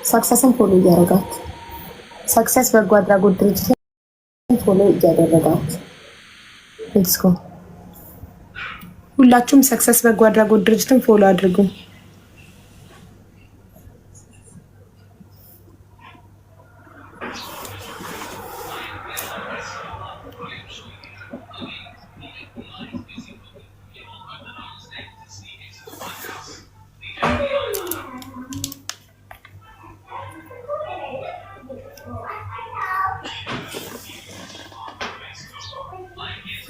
ሰክሰስን ፎሎ እያደረጋት ሰክሰስ በጎ አድራጎት ድርጅት ፎሎ እያደረጋት ሌትስ ጎ። ሁላችሁም ሰክሰስ በጎ አድራጎት ድርጅትን ፎሎ አድርጉ።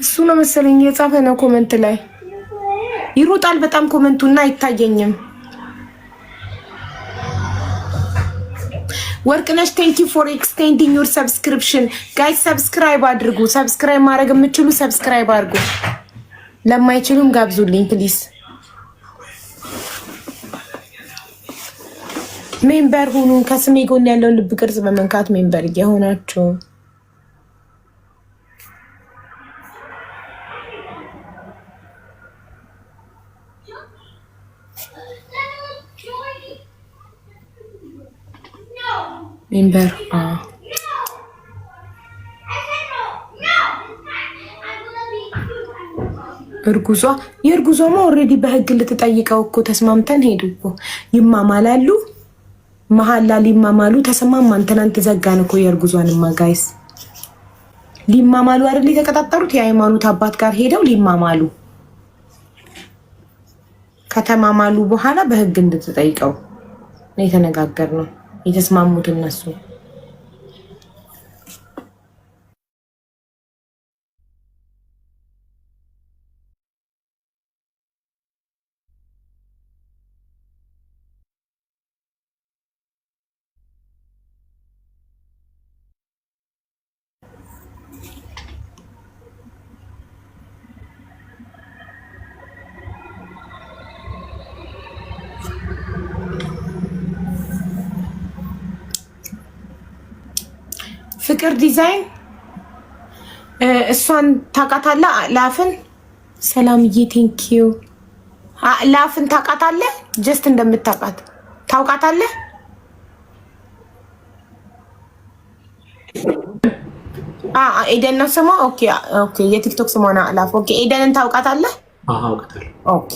እሱ ነው መሰለኝ የጻፈ ነው ኮሜንት ላይ ይሮጣል በጣም ኮሜንቱና አይታየኝም። ወርቅነሽ ቴንክ ዩ ፎር ኤክስቴንዲንግ ዩር ሰብስክሪፕሽን ጋይስ ሰብስክራይብ አድርጉ። ሰብስክራይብ ማድረግ የምትችሉ ሰብስክራይብ አድርጉ። ለማይችሉም ጋብዙልኝ ፕሊዝ። ሜምበር ሁኑ። ከስሜ ጎን ያለውን ልብ ቅርጽ በመንካት ሜምበር እየሆናችሁ ሜምበር የእርጉዟማ ኦልሬዲ በህግ ልትጠይቀው እኮ ተስማምተን ሄዱ እኮ ይማማላሉ። መሀላ ሊማማሉ ተሰማማን። ትናንት ዘጋን እኮ የእርጉዟንማ ጋይስ ሊማማሉ አይደል የተቀጣጠሩት የሃይማኖት አባት ጋር ሄደው ሊማማሉ ከተማማሉ በኋላ በህግ እንድትጠይቀው ነው የተነጋገርነው የተስማሙት እነሱ። ፍቅር ዲዛይን እሷን ታውቃታለህ? ላፍን ሰላምዬ ቴንኪዩ። ላፍን ታውቃታለህ? ጀስት እንደምታውቃት ታውቃታለህ? ኤደን ነው ስሟ። ኦኬ ኦኬ፣ የቲክቶክ ስሟ ነው ላፍ። ኦኬ ኤደንን ታውቃታለህ? አውቃታለሁ። ኦኬ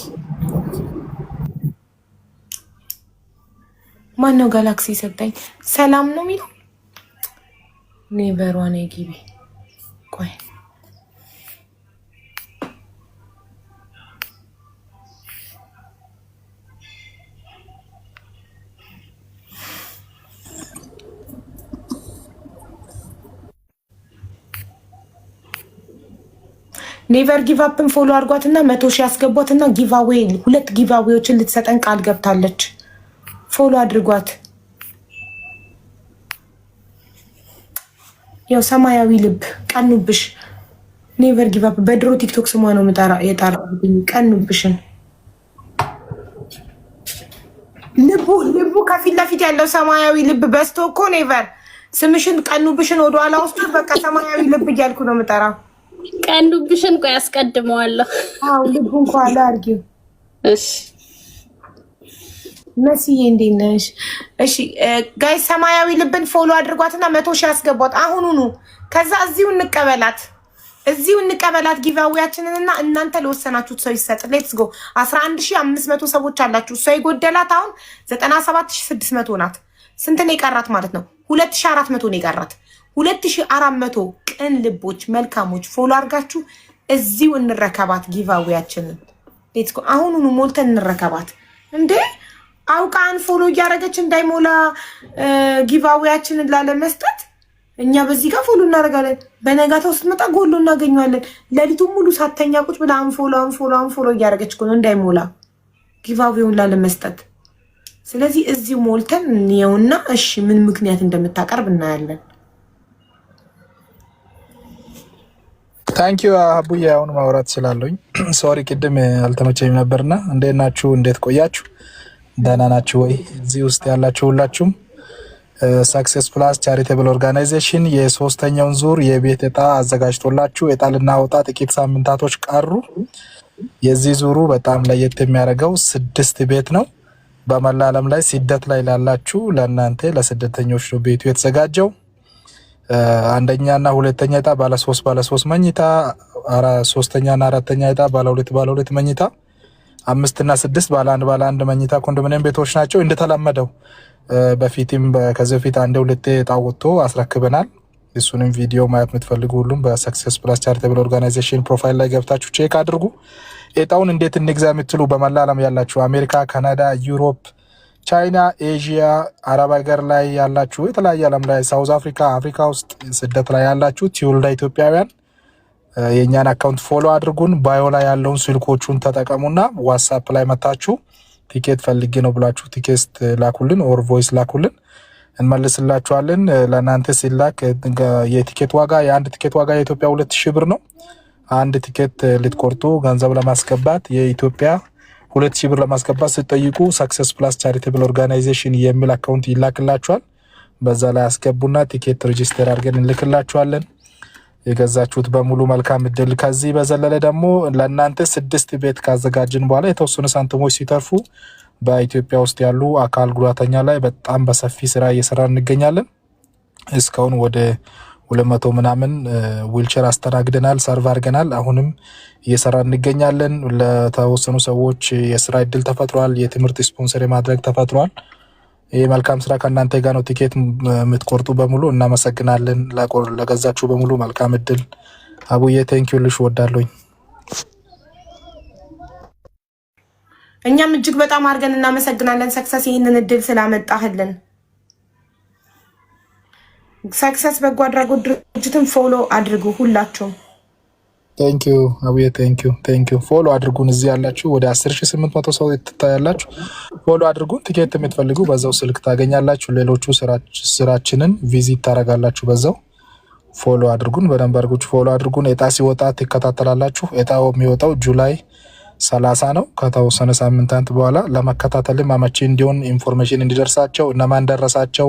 ማነው ጋላክሲ ሰጠኝ? ሰላም ነው የሚለው ኔቨር ዋን ግቢ ቆይ ኔቨር ጊቭ አፕን ፎሎ አድርጓትና 100 ሺህ ያስገቧትና ጊቫዌ 2 ጊቫዌዎችን ልትሰጠን ቃል ገብታለች። ፎሎ አድርጓት። ያው ሰማያዊ ልብ ቀኑብሽ። ኔቨር ጊቭ አፕ በድሮ ቲክቶክ ስሟ ነው የጣራብኝ። ቀኑብሽን ልቡ ከፊት ለፊት ያለው ሰማያዊ ልብ በስቶ እኮ ኔቨር ስምሽን ቀኑብሽን ወደኋላ ውስጥ በቃ ሰማያዊ ልብ እያልኩ ነው የምጠራው። ቀኑብሽን ቆይ አስቀድመዋለሁ። አዎ ልቡ እንኳን አላርጊው። እሺ መስዬ እንዴት ነሽ? እሺ ጋይስ ሰማያዊ ልብን ፎሎ አድርጓትና 100 ሺህ ያስገቧት አሁኑኑ። ከዛ እዚሁ እንቀበላት ጊቫዌያችንንና እናንተ ለወሰናችሁት ሰው ይሰጥ። ሌትስ ጎ 11500 ሰዎች አላችሁ። እሷ የጎደላት አሁን 97600 ናት። ስንት ነው የቀራት ማለት ነው? 2400 ነው የቀራት። 2400 ቅን ልቦች መልካሞች ፎሎ አድርጋችሁ እዚሁ እንረከባት ጊቫዌያችንን። ሌትስ ጎ አሁኑኑ ሞልተን እንረከባት እንዴ። አውቃን ፎሎ እያደረገች እንዳይሞላ ጊቫዌያችንን ላለመስጠት እኛ በዚህ ጋር ፎሎ እናደርጋለን። በነጋታው ስትመጣ ጎሎ እናገኘዋለን። ሌሊቱን ሙሉ ሳተኛ ቁጭ ብላ አንፎሎ እያደረገች ነው እንዳይሞላ ጊቫዌውን ላለመስጠት። ስለዚህ እዚሁ ሞልተን እንየውና እሺ ምን ምክንያት እንደምታቀርብ እናያለን። ታንኪዩ አቡዬ። አሁን ማውራት ስላለኝ ሶሪ ቅድም አልተመቸኝም ነበርና እንዴት ናችሁ? እንዴት ቆያችሁ? ደህና ናችሁ ወይ? እዚህ ውስጥ ያላችሁ ሁላችሁም ሰክሰስ ፕላስ ቻሪቴብል ኦርጋናይዜሽን የሶስተኛውን ዙር የቤት እጣ አዘጋጅቶላችሁ እጣ ልናወጣ ጥቂት ሳምንታቶች ቀሩ። የዚህ ዙሩ በጣም ለየት የሚያደርገው 6 ቤት ነው። በመላ ዓለም ላይ ስደት ላይ ላላችሁ ለእናንተ ለስደተኞች ነው ቤቱ የተዘጋጀው። አንደኛና ሁለተኛ ዕጣ ባለ 3 መኝታ፣ ሶስተኛና አራተኛ ዕጣ ባለ 2 መኝታ፣ 5 እና 6 ባለ 1 መኝታ ኮንዶሚኒየም ቤቶች ናቸው። እንደተለመደው በፊትም ከዚህ በፊት አንድ ሁለቴ ዕጣ ወጥቶ አስረክበናል። እሱንም ቪዲዮ ማየት የምትፈልጉ ሁሉም በሰክሰስ ፕላስ ቻሪቴብል ኦርጋናይዜሽን ፕሮፋይል ላይ ገብታችሁ ቼክ አድርጉ። ዕጣውን እንዴት እንግዛ የምትሉ በመላ ዓለም ያላችሁ አሜሪካ፣ ካናዳ፣ ዩሮፕ፣ ቻይና፣ ኤዥያ፣ አረብ ሀገር ላይ ያላችሁ የተለያየ ዓለም ላይ ሳውዝ አፍሪካ፣ አፍሪካ ውስጥ ስደት ላይ ያላችሁ ትውልደ ኢትዮጵያውያን የእኛን አካውንት ፎሎ አድርጉን። ባዮ ላይ ያለውን ስልኮቹን ተጠቀሙና ዋትሳፕ ላይ መታችሁ ቲኬት ፈልጌ ነው ብላችሁ ቲኬት ላኩልን ኦር ቮይስ ላኩልን፣ እንመልስላችኋለን። ለእናንተ ሲላክ የቲኬት ዋጋ የአንድ ቲኬት ዋጋ የኢትዮጵያ 2000 ብር ነው። አንድ ቲኬት ልትቆርጡ ገንዘብ ለማስገባት የኢትዮጵያ 2000 ብር ለማስገባት ስትጠይቁ ሰክሰስ ፕላስ ቻሪቴብል ኦርጋናይዜሽን የሚል አካውንት ይላክላችኋል። በዛ ላይ አስገቡና ቲኬት ሬጂስተር አድርገን እንልክላችኋለን። የገዛችሁት በሙሉ መልካም እድል። ከዚህ በዘለለ ደግሞ ለእናንተ 6 ቤት ካዘጋጅን በኋላ የተወሰኑ ሳንቲሞች ሲተርፉ በኢትዮጵያ ውስጥ ያሉ አካል ጉዳተኛ ላይ በጣም በሰፊ ስራ እየሰራ እንገኛለን። እስካሁን ወደ 200 ምናምን ዊልቸር አስተናግደናል፣ ሰርቭ አድርገናል። አሁንም እየሰራ እንገኛለን። ለተወሰኑ ሰዎች የስራ እድል ተፈጥሯል። የትምህርት ስፖንሰር የማድረግ ተፈጥሯል። ይህ መልካም ስራ ከእናንተ ጋር ነው። ቲኬት የምትቆርጡ በሙሉ እናመሰግናለን። ለገዛችሁ በሙሉ መልካም እድል። አቡዬ ቴንኪዩ ልሽ ወዳለኝ። እኛም እጅግ በጣም አድርገን እናመሰግናለን ሰክሰስ ይህንን እድል ስላመጣህልን። ሰክሰስ በጎ አድራጎት ድርጅትን ፎሎ አድርጉ ሁላችሁም። ቴንኪዩ አቡዬ ቴንኪዩ። ፎሎ አድርጉን። እዚህ ያላችሁ ወደ 10800 ሰው ትታያላችሁ። ፎሎ አድርጉን። ቲኬት የምትፈልጉ በዛው ስልክ ታገኛላችሁ። ሌሎቹ ስራችንን ቪዚት ታደርጋላችሁ። በዛው ፎሎ አድርጉን። በደንብ አድርጉ ፎሎ አድርጉን። ዕጣ ሲወጣ ትከታተላላችሁ። ዕጣው የሚወጣው ጁላይ 30 ነው። ከተወሰነ ሳምንታት በኋላ ለመከታተልም አመቺ እንዲሆን ኢንፎርሜሽን እንዲደርሳቸው እነማን ደረሳቸው፣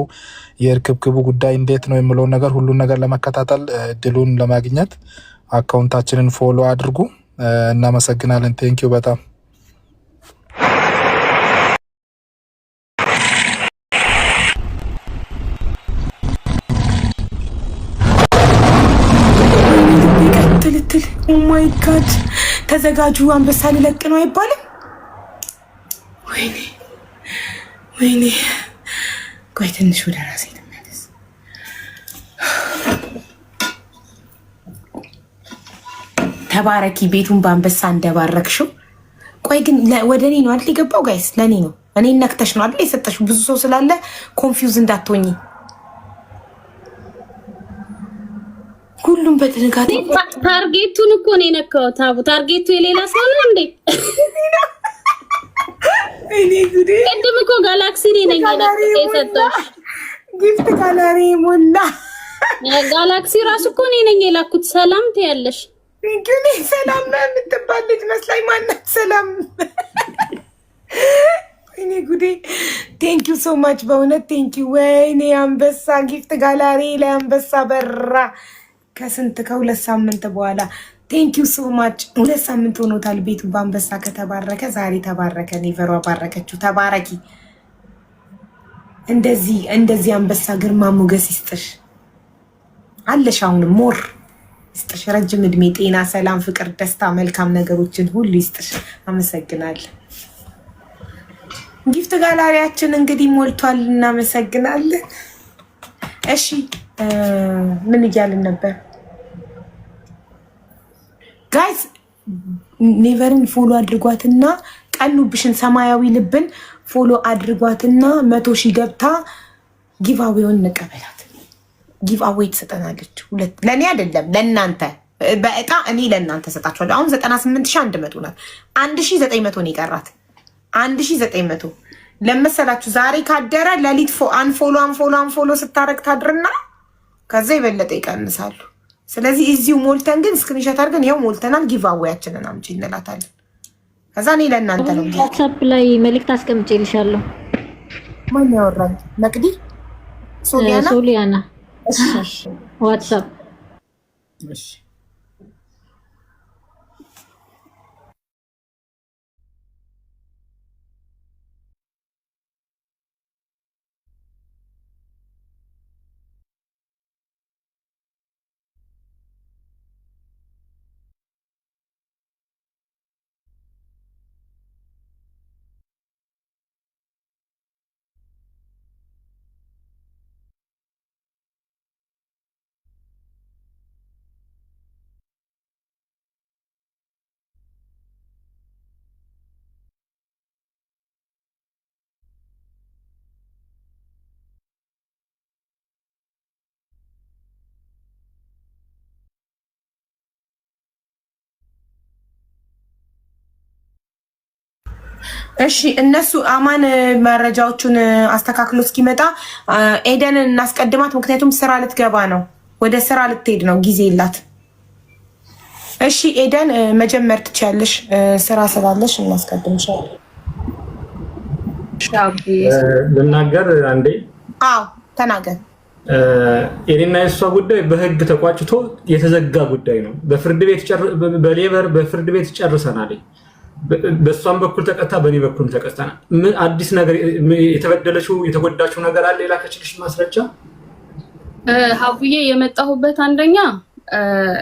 የርክብክቡ ጉዳይ እንዴት ነው የሚለውን ነገር ሁሉን ነገር ለመከታተል እድሉን ለማግኘት አካውንታችንን ፎሎ አድርጉ። እናመሰግናለን። ቴንኪዩ በጣም ትልትል ኦ ማይ ጋድ ተዘጋጁ። አንበሳ ሊለቅ ነው አይባልም? ወይኔ ቆይ ትንሽ ወደ ራሴ ልመለስ። ተባረኪ ቤቱን በአንበሳ እንደባረክሽው። ቆይ ግን ወደ እኔ ነው አይደል የገባው? ጋይስ ለእኔ ነው። እኔ ነክተሽ ነው አይደል የሰጠሽው? ብዙ ሰው ስላለ ኮንፊውዝ እንዳትሆኝ። ሁሉም በጥንቃቄ ታርጌቱን እኮ ነው የነካው። ታርጌቱ የሌላ ሰው ነው እንዴ? እኔ ጉዴ! ቅድም እኮ ጋላክሲ ነኝ የሰጠሁሽ ጊፍት ጋላሪ ሞላ። ጋላክሲ ራሱ እኮ ነኝ የላኩት። ሰላም ትያለሽ ግን ሰላም ነው የምትባል ልጅ መስላኝ። ማናት ሰላም? እኔ ጉዴ! ቴንኪዩ ሶ ማች በእውነት ቴንኪዩ። ወይኔ አንበሳ ጊፍት ጋላሪ ላይ አንበሳ በራ ከስንት ከ2 ሳምንት በኋላ ቴንኪዩ ሶ ማች። 2 ሳምንት ሆኖታል ቤቱ በአንበሳ ከተባረከ። ዛሬ ተባረከ። ኔቨሯ ባረከችው። ተባረኪ። እንደዚህ አንበሳ ግርማ ሞገስ ይስጥሽ። አለሽ አሁንም ሞር ይስጥሽ። ረጅም እድሜ፣ ጤና፣ ሰላም፣ ፍቅር፣ ደስታ፣ መልካም ነገሮችን ሁሉ ይስጥሽ። አመሰግናለሁ። ጊፍት ጋላሪያችን እንግዲህ ሞልቷል። እናመሰግናለን። እሺ ምን እያልን ነበር ጋይስ? ኔቨርን ፎሎ አድርጓትና ቀኑብሽን ሰማያዊ ልብን ፎሎ አድርጓትና 100 ሺህ ገብታ ጊቫዌውን እንቀበላት። ጊቫዌይ ትሰጠናለች። ለእኔ አይደለም ለእናንተ በእጣ እኔ ለእናንተ ሰጣችኋለሁ። አሁን 98100 ናት። 1900 ነው የቀራት። 1900 ለመሰላችሁ ዛሬ ካደረ ሌሊት አንፎሎ ስታረግ ታድርና ከዛ የበለጠ ይቀንሳሉ። ስለዚህ እዚሁ ሞልተን ግን ስክሪንሾት አድርገን ያው ሞልተናል። ጊቫዌያችንን አምጪ እንላታለን። ከዛ እኔ ለእናንተ ነው። ዋትስአፕ ላይ መልእክት አስቀምጬልሻለሁ። ማን ያወራል? መቅዲ ሶሊያና ዋትስአፕ እሺ እነሱ አማን መረጃዎቹን አስተካክሎ እስኪመጣ ኤደንን እናስቀድማት። ምክንያቱም ስራ ልትገባ ነው፣ ወደ ስራ ልትሄድ ነው፣ ጊዜ የላት። እሺ ኤደን መጀመር ትችያለሽ፣ ስራ ስላለሽ እናስቀድምሻለን። ልናገር አንዴ? አዎ ተናገር። የኔና የሷ ጉዳይ በህግ ተቋጭቶ የተዘጋ ጉዳይ ነው። በፍርድ ቤት ጨርሰናል። በሷም በኩል ተቀጣ፣ በኔ በኩል ተቀጣና ምን አዲስ ነገር የተበደለችው የተጎዳችው ነገር አለ? የላከችልሽ ማስረጃ? ሀቡዬ የመጣሁበት አንደኛ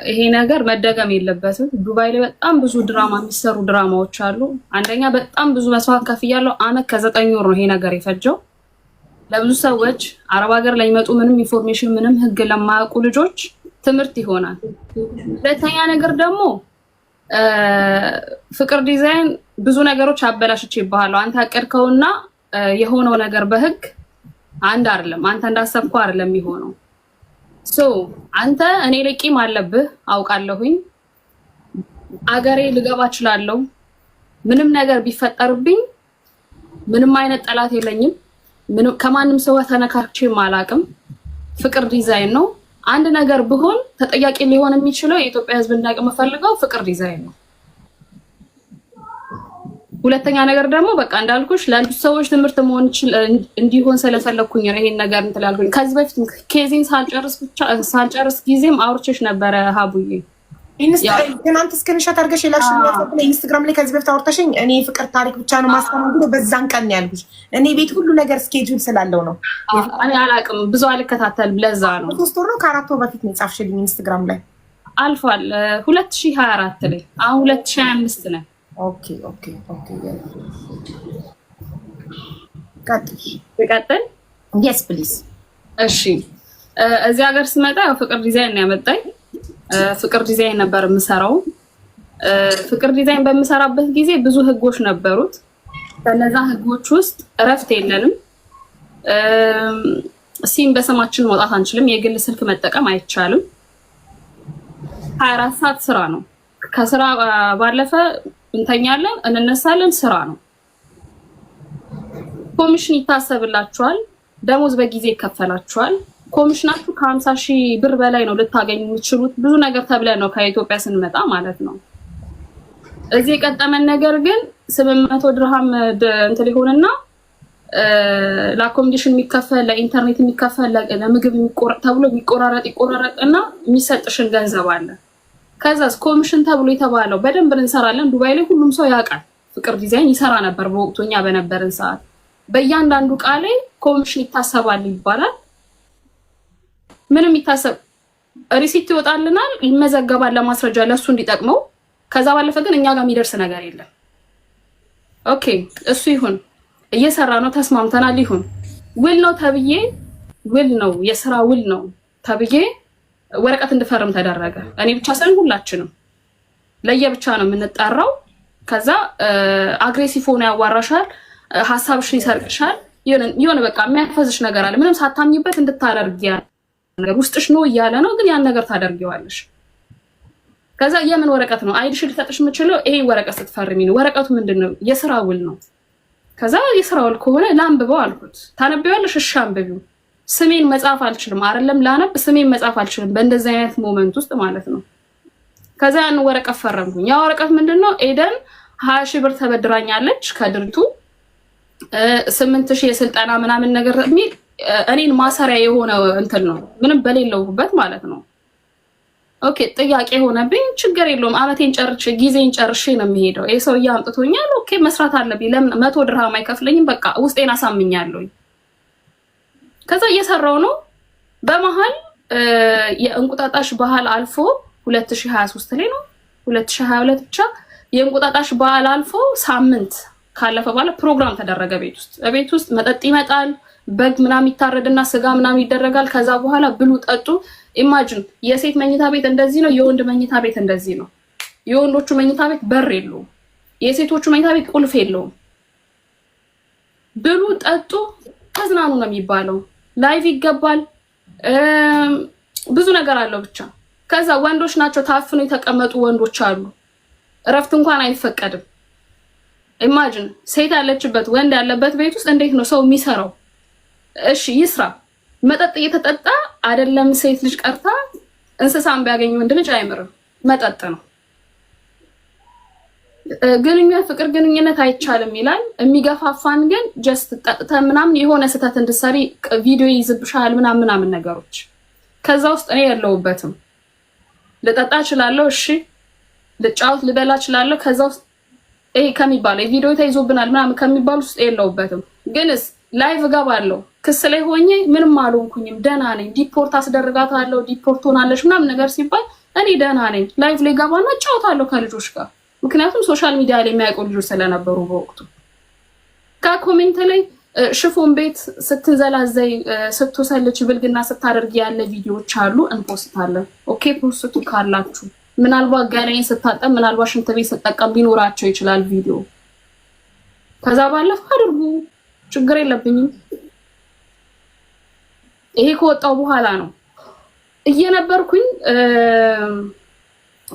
ይሄ ነገር መደገም የለበትም። ዱባይ ላይ በጣም ብዙ ድራማ የሚሰሩ ድራማዎች አሉ። አንደኛ በጣም ብዙ መስዋዕት ከፍያለሁ። አመት ከ9 ወር ነው ይሄ ነገር የፈጀው። ለብዙ ሰዎች አረብ ሀገር ላይ መጡ ምንም ኢንፎርሜሽን ምንም ህግ ለማያውቁ ልጆች ትምህርት ይሆናል። ሁለተኛ ነገር ደግሞ ፍቅር ዲዛይን ብዙ ነገሮች አበላሽቼ ይባላል። አንተ አቀድከውና የሆነው ነገር በህግ አንድ አይደለም። አንተ እንዳሰብከው አይደለም የሚሆነው። አንተ እኔ ለቂም አለብህ አውቃለሁኝ። አገሬ ልገባ እችላለሁ። ምንም ነገር ቢፈጠርብኝ ምንም አይነት ጠላት የለኝም። ከማንም ሰው ተነካክቼም አላውቅም። ፍቅር ዲዛይን ነው። አንድ ነገር ቢሆን ተጠያቂ ሊሆን የሚችለው የኢትዮጵያ ህዝብ እንዳውቅ የምፈልገው ፍቅር ዲዛይን ነው። ሁለተኛ ነገር ደግሞ በቃ እንዳልኩሽ ለአንዱ ሰዎች ትምህርት መሆን እንዲሆን ስለፈለኩኝ ነው ይሄን ነገር እንትን ያልኩኝ። ከዚህ በፊት ኬዚን ሳልጨርስ ጊዜም አውርቼሽ ነበረ ሀቡዬ። ትናንት ስክሪንሾት አድርገሽ የላክሽኝ ኢንስታግራም ላይ ከዚህ በፊት አውርተሽኝ እኔ ፍቅር ታሪክ ብቻ ነው ማስተማሩ በዛን ቀን ነው ያልኩሽ። እኔ ቤት ሁሉ ነገር ስኬጁል ስላለው ነው። እኔ አላውቅም ብዙ አልከታተልም ለዛ ነው። 3 ወር ነው ከ4 ወር በፊት ነው የጻፍሽልኝ ኢንስታግራም ላይ አልፏል። 2024 ላይ አሁን 2025 ነው። ኦኬ ቀጥል። yes please። እሺ እዚህ ሀገር ስመጣ ፍቅር ዲዛይን ነው ያመጣኝ። ፍቅር ዲዛይን ነበር የምሰራው። ፍቅር ዲዛይን በምሰራበት ጊዜ ብዙ ህጎች ነበሩት። ከነዛ ህጎች ውስጥ እረፍት የለንም። ሲም በስማችን መውጣት አንችልም። የግል ስልክ መጠቀም አይቻልም። 24 ሰዓት ስራ ነው። ከስራ ባለፈ እንተኛለን፣ እንነሳለን፣ ስራ ነው። ኮሚሽን ይታሰብላችኋል። ደሞዝ በጊዜ ይከፈላችኋል። ኮሚሽናችሁ ከ50,000 ብር በላይ ነው ልታገኙ የምትችሉት። ብዙ ነገር ተብለን ነው ከኢትዮጵያ ስንመጣ ማለት ነው። እዚህ የቀጠመን ነገር ግን 800 ድርሃም እንትን ሊሆንና ለአኮሞዴሽን የሚከፈል ለኢንተርኔት የሚከፈል ለምግብ ተብሎ ይቆራረጥና የሚሰጥሽን ገንዘብ አለ። ከዛስ ኮሚሽን ተብሎ የተባለው በደንብ እንሰራለን። ዱባይ ላይ ሁሉም ሰው ያውቃል። ፍቅር ዲዛይን ይሰራ ነበር በወቅቱ እኛ በነበርን ሰዓት። በእያንዳንዱ ዕቃ ላይ ኮሚሽን ይታሰባል ይባላል። ምንም ይታሰብ ሪሲት ይወጣልናል፣ ይመዘገባል ለማስረጃ ለሱ እንዲጠቅመው። ከዛ ባለፈ ግን እኛ ጋር የሚደርስ ነገር የለም። ኦኬ እሱ ይሁን እየሰራ ነው ተስማምተናል። ይሁን ውል ነው ተብዬ ውል ነው የስራ ውል ነው ተብዬ ወረቀት እንድፈርም ተደረገ። እኔ ብቻ ሳይሆን ሁላችንም ለየብቻ ነው የምንጠራው። ከዛ አግሬሲቭ ሆኖ ያዋራሻል፣ ሀሳብሽን ይሰርቅሻል። የሆነ በቃ የሚያፈዝሽ ነገር አለ ምንም ሳታምኝበት እንድታደርጊ ነገር ውስጥሽ ነው እያለ ነው፣ ግን ያን ነገር ታደርጊዋለሽ። ከዛ የምን ወረቀት ነው አይዲሽ ልሰጥሽ የምችለው ይሄ ወረቀት ስትፈርሚ ነው። ወረቀቱ ምንድነው? የስራ ውል ነው። ከዛ የስራ ውል ከሆነ ላንብበው አልኩት። ታነቢዋለሽ? እሺ አንብቢው። ስሜን መጻፍ አልችልም አይደለም ላነብ፣ ስሜን መጻፍ አልችልም በእንደዚህ አይነት ሞመንት ውስጥ ማለት ነው። ከዛ ያን ወረቀት ፈረምኩኝ። ያ ወረቀት ምንድነው? ኤደን 20,000 ብር ተበድራኛለች ከድርቱ 8,000 የስልጠና ምናምን ነገር የሚል እኔን ማሰሪያ የሆነ እንትን ነው ምንም በሌለውበት ማለት ነው። ኦኬ ጥያቄ ሆነብኝ። ችግር የለውም አመቴን ጨርሼ ጊዜን ጨርሼ ነው የሚሄደው። ይሄ ሰውዬ አምጥቶኛል። ኦኬ መስራት አለብኝ። ለምን 100 ድርሃም አይከፍለኝም? በቃ ውስጤን አሳምኛለሁ። ከዛ እየሰራው ነው። በመሃል የእንቁጣጣሽ ባህል አልፎ 2023 ላይ ነው 2022 ብቻ የእንቁጣጣሽ ባህል አልፎ ሳምንት ካለፈ በኋላ ፕሮግራም ተደረገ። ቤት ውስጥ መጠጥ ይመጣል፣ በግ ምናምን ይታረድና ስጋ ምናምን ይደረጋል። ከዛ በኋላ ብሉ ጠጡ። ኢማጂን የሴት መኝታ ቤት እንደዚህ ነው፣ የወንድ መኝታ ቤት እንደዚህ ነው። የወንዶቹ መኝታ ቤት በር የለውም፣ የሴቶቹ መኝታ ቤት ቁልፍ የለውም። ብሉ ጠጡ ተዝናኑ ነው የሚባለው። ላይቭ ይገባል፣ ብዙ ነገር አለው ብቻ። ከዛ ወንዶች ናቸው ታፍነው የተቀመጡ ወንዶች አሉ። እረፍት እንኳን አይፈቀድም። ኢማጂን ሴት ያለችበት ወንድ ያለበት ቤት ውስጥ እንዴት ነው ሰው የሚሰራው? እሺ ይስራ። መጠጥ እየተጠጣ አይደለም ሴት ልጅ ቀርታ እንስሳን ቢያገኝ ወንድ ልጅ አይምርም። መጠጥ ነው። ግንኙነት ፍቅር ግንኙነት አይቻልም ይላል። የሚገፋፋን ግን ጀስት ጠጥተ ምናምን የሆነ ስህተት እንድትሰሪ ቪዲዮ ይዝብሻል ምናምን ነገሮች። ከዛ ውስጥ እኔ የለውበትም። ልጠጣ እችላለሁ፣ እሺ ልጫወት ልበላ እችላለሁ። ከዛ ውስጥ ይሄ ከሚባለው የቪዲዮ ተይዞብናል ምናምን ከሚባሉ ውስጥ የለውበትም። ግንስ ላይቭ እገባለሁ ክስ ላይ ሆኜ ምንም አልሆንኩኝም፣ ደህና ነኝ፣ ዲፖርት አስደርጋታለሁ፣ ዲፖርት ሆናለች ምናምን ነገር ሲባል እኔ ደህና ነኝ። ላይቭ ላይ ገባና እጫወታለሁ ከልጆች ጋር። ምክንያቱም ሶሻል ሚዲያ ላይ የሚያውቁ ልጆች ስለነበሩ በወቅቱ ከኮሜንት ላይ ሽፎን ቤት ስትንዘላዘይ ስትወሰልች ብልግና ስታደርግ ያለ ቪዲዮዎች አሉ፣ እንፖስታለን። ኦኬ ፖስቱ ካላችሁ ምናልባት ገላይን ስታጠብ ምናልባት ሽንት ቤት ስጠቀም ሊኖራቸው ይችላል ቪዲዮ። ከዛ ባለፈ አድርጉ፣ ችግር የለብኝም። ይሄ ከወጣው በኋላ ነው እየነበርኩኝ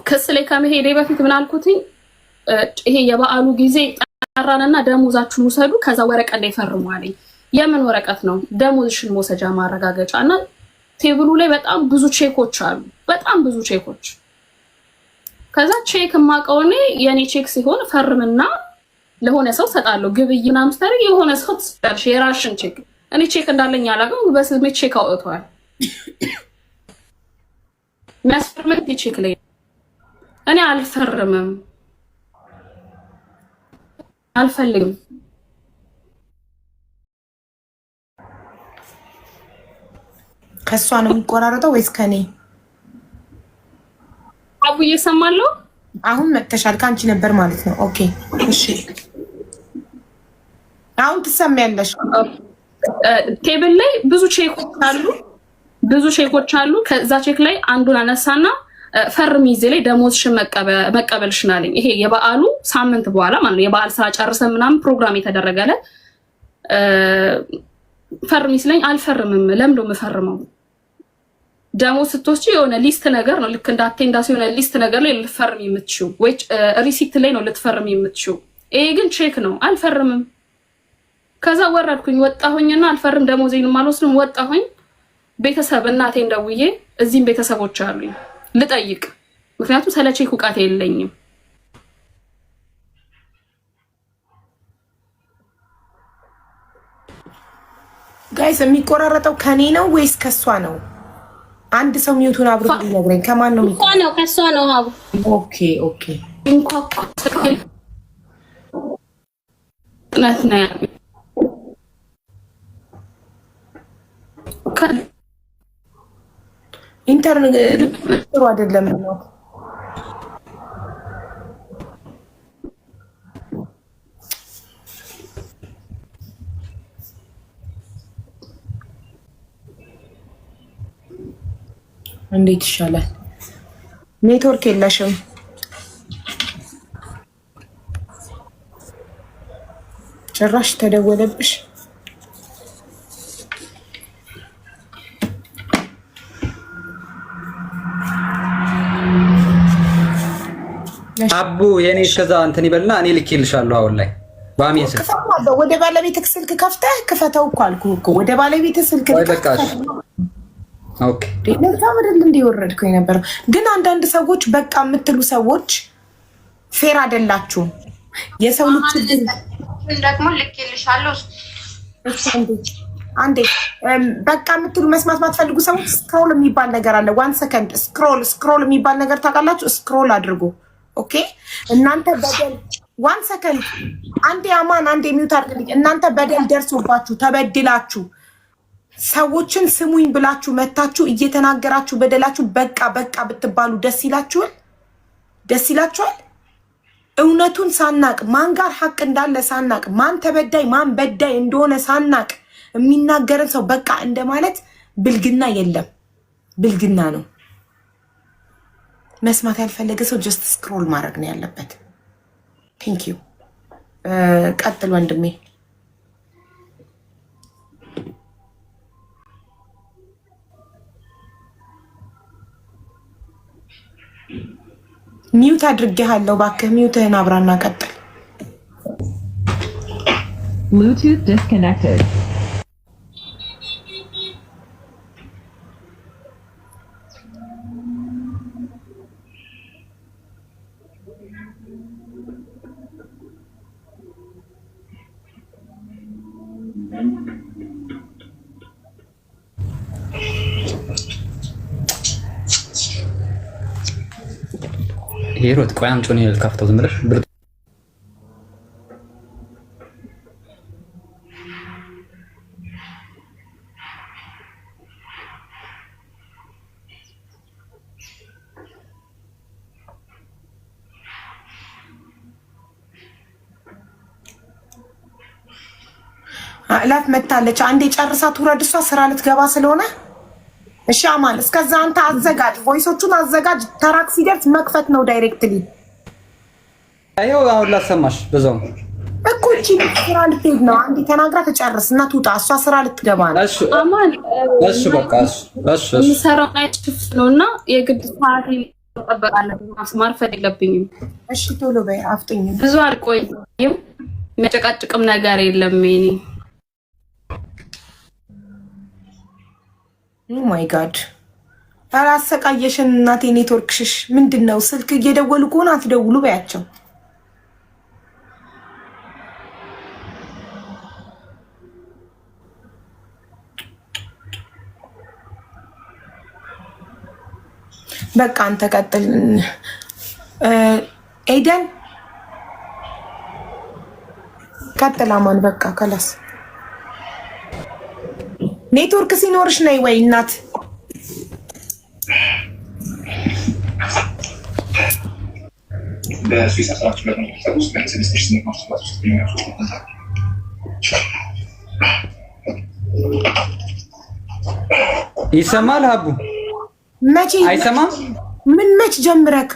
ክስ ላይ ከመሄዴ በፊት ምን አልኩትኝ? ይሄ የበዓሉ ጊዜ ጠራንና ደሞዛችሁን ውሰዱ፣ ከዛ ወረቀት ላይ ፈርሙ አለኝ። የምን ወረቀት ነው? ደሞዝሽን መውሰጃ ማረጋገጫ። እና ቴብሉ ላይ በጣም ብዙ ቼኮች አሉ፣ በጣም ብዙ ቼኮች። ከዛ ቼክ የማውቀው እኔ የኔ ቼክ ሲሆን ፈርምና ለሆነ ሰው ሰጣለሁ። ግብይና ምስተሪ የሆነ ሰው ትሰጣለሽ የራሽን ቼክ። እኔ ቼክ እንዳለኝ አላውቅም፣ በስሜት ቼክ አውጥቷል። የሚያስፈርምት ቼክ ላይ እኔ አልፈርምም፣ አልፈልግም። ከሷ ነው የሚቆራረጠው ወይስ ከኔ? አቡ እየሰማለሁ። አሁን መተሻል ካንቺ ነበር ማለት ነው። ኦኬ እሺ፣ አሁን ትሰሚያለሽ። ቴብል ላይ ብዙ ቼኮች አሉ። ከዛ ቼክ ላይ አንዱን አነሳና ፈርሚ እዚህ ላይ ደሞዝሽን መቀበልሽን አለኝ። ይሄ የበዓሉ ሳምንት በኋላ ማለት ነው። የበዓል ስራ ጨርሰን ምናምን ፕሮግራም የተደረገለ ፈርሚ ስለኝ አልፈርምም። ለምንድነው የምፈርመው? ደሞዝ ስትወስጂ የሆነ ሊስት ነገር ነው፣ ልክ እንደ አቴንዳንስ የሆነ ሊስት ነገር ላይ ልትፈርሚ የምትችው ወይ ሪሲፕት ላይ ነው ልትፈርሚ የምትችው። ይሄ ግን ቼክ ነው፣ አልፈርምም። ከዛ ወረድኩኝ፣ ወጣሁኝና አልፈርም ደሞዜንም አልወስድም። ወጣሁኝ። ቤተሰብ እናቴን ደውዬ እዚህም ቤተሰቦች አሉኝ ልጠይቅ፣ ምክንያቱም ስለ ቼክ እውቀት የለኝም። ጋይስ የሚቆራረጠው ከኔ ነው ወይስ ከሷ ነው? አንድ ሰው ሚውቱን አብሮ ይነግረኝ። ከማን ነው የሚቆራረጠው? ከሷ ነው አቡ። ኦኬ ኦኬ። ኢንተርኔት ጥሩ አይደለም ነው። እንዴት ይሻላል? ኔትወርክ የለሽም? ጭራሽ ተደወለብሽ? አቡ የኔ ከዛ እንትን ይበልና እኔ ልኬልሻለሁ። አሁን ላይ ባሚን ስልክ ወደ ባለቤትህ ስልክ ከፍተህ ክፈተው እኮ አልኩህ እኮ። ወደ ባለቤትህ ስልክ ከፍተህ ኦኬ። ለዛም አይደል እንደ ወረድኩ የነበረው። ግን አንዳንድ ሰዎች በቃ የምትሉ ሰዎች ፌር አይደላችሁም። የሰው ልጅ ደግሞ ልኬልሻለሁ። አንዴ በቃ የምትሉ መስማት ማትፈልጉ ሰዎች ስክሮል የሚባል ነገር አለ። 1 ሰከንድ ስክሮል የሚባል ነገር ታውቃላችሁ? ስክሮል አድርጎ ኦኬ። እናንተ በደል 1 ሰከንድ አንዴ አማን አንዴ ሚውት አድርግልኝ። እናንተ በደል ደርሶባችሁ ተበድላችሁ ሰዎችን ስሙኝ ብላችሁ መታችሁ እየተናገራችሁ በደላችሁ በቃ ብትባሉ ደስ ይላችኋል? ደስ ይላችኋል? እውነቱን ሳናቅ ማን ጋር ሐቅ እንዳለ ሳናቅ ማን ተበዳይ ማን በዳይ እንደሆነ ሳናቅ የሚናገርን ሰው በቃ እንደማለት ብልግና የለም፣ ብልግና ነው። መስማት ያልፈለገ ሰው ጀስት ስክሮል ማድረግ ነው ያለበት። ቴንክ ዩ። ቀጥል ወንድሜ። ሚውት አድርጌሃለሁ። እባክህ ሚውትህን አብራና ቀጥል። Bluetooth disconnected. ሄሮት ቆይ አምጪውን ልከፍተው ዝም ብለሽ አላፍ መታለች። አንዴ ጨርሳ ትውረድ፣ እሷ ስራ ልትገባ ስለሆነ። እሺ አማን፣ እስከዛ አንተ አዘጋጅ፣ ቮይሶቹን አዘጋጅ። ተራክ ሲደርስ መክፈት ነው ዳይሬክትሊ። አይው አሁን ላሰማሽ በዛው እኮ እቺ ስራ ልትሄድ ነው። አንዴ ተናግራ ትጨርስ እና ትውጣ። እሷ ስራ ልትገባ ነው። እሺ አማን፣ እሺ በቃ እሺ የሚሰራው ናይት ሽፍት ነውና የግድ ሰዓት መጠበቅ አለብኝ። ማርፈድ የለብኝም። እሺ ቶሎ በይ፣ አፍጥኝ። ብዙ አልቆይም። የሚያጨቃጭቅም ነገር የለም። እኔ ኦ ማይ ጋድ አላሰቃየሽን እናቴ። ኔትወርክሽሽ ምንድነው? ስልክ እየደወሉ ከሆነ አትደውሉ በያቸው። በቃ አንተ ቀጥል። ኤደን ቀጥል። አማን በቃ ከላስ ኔትወርክ ሲኖርሽ ነይ ወይ እናት። ይሰማል ሀቡ? መቼ አይሰማም? ምን መች ጀምረክ?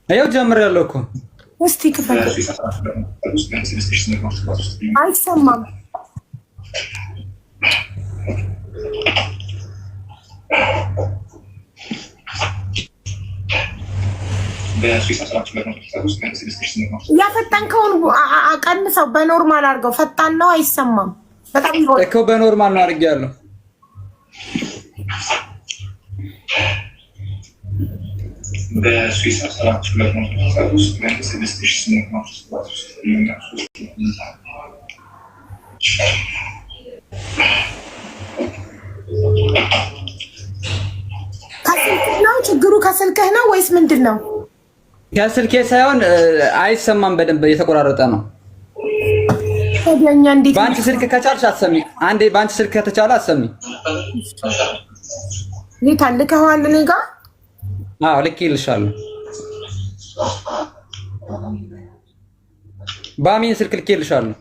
አየው ጀምሬያለሁ እኮ። እስቲ ክፈል። አይሰማም። ያፈጣንከውን ቀንሰው፣ በኖርማል አድርገው። ፈጣን ነው አይሰማም። በጣም ይወጣ እኮ በኖርማል ነው አድርጌያለሁ። በስዊስ 4 ከስልክህ ነው ችግሩ? ከስልክህ ነው ወይስ ምንድን ነው? ከስልኬ ሳይሆን አይሰማም፣ በደንብ የተቆራረጠ ነው። ታዲያ እንዴት? በአንቺ ስልክ ከቻልሽ አሰሚ። አንዴ በአንቺ ስልክ ከተቻለ አሰሚ። እንዴት አልከዋል? እኔ ጋር አዎ ልኬልሻለሁ። ባሚን ስልክ ልኬልሻለሁ።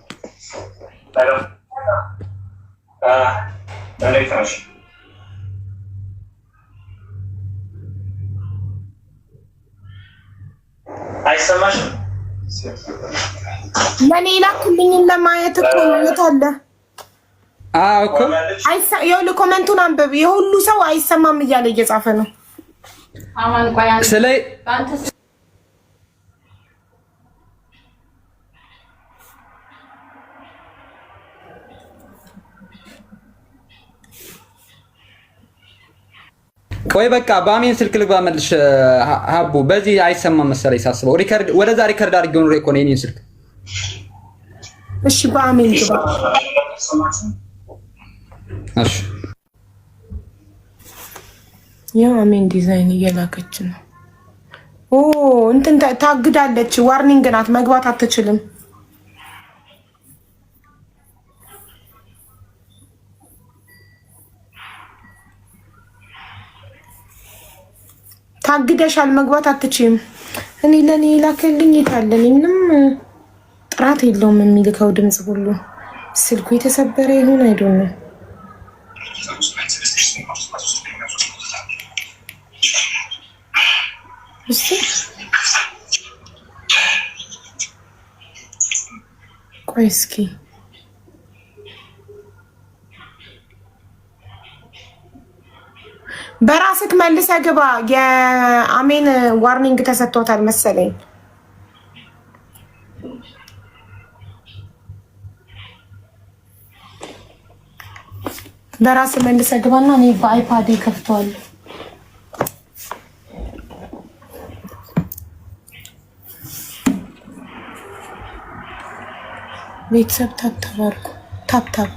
አይሰማሽም? ለኔ ላክልኝን ለማየት እኮ ነው። የት አለ? አዎ እኮ ይኸውልህ ኮመንቱን አንብብ። የሁሉ ሰው አይሰማም እያለ እየጻፈ ነው። አማን ቆይ አንተ ስለ ቆይ በቃ ባሚን ስልክ ልግባ መልሽ። ሀቡ በዚህ አይሰማም መሰለኝ ሳስበው። ሪከርድ ወደዛ ሪከርድ አድርጌው ነው እኮ የኔን ስልክ። እሺ ባሚን ግባ። እሺ ያው አሜን ዲዛይን እየላከች ነው። ኦ እንትን ታግዳለች። ዋርኒንግ ናት፣ መግባት አትችልም። ታግደሻል፣ መግባት አትችይም። እኔ ለኔ ላከልኝ ይታለኝ። ምንም ጥራት የለውም የሚልከው ድምጽ ሁሉ። ስልኩ የተሰበረ ይሁን አይዶን ነው። እሺ ቆይ እስኪ በራስክ መልሰህ ግባ። የአሜን ዋርኒንግ ተሰጥቶታል መሰለኝ። በራስ መልሰህ ግባና እኔ በአይፓድ ከፍተዋለሁ። ቤተሰብ ታብታብ ታብታብ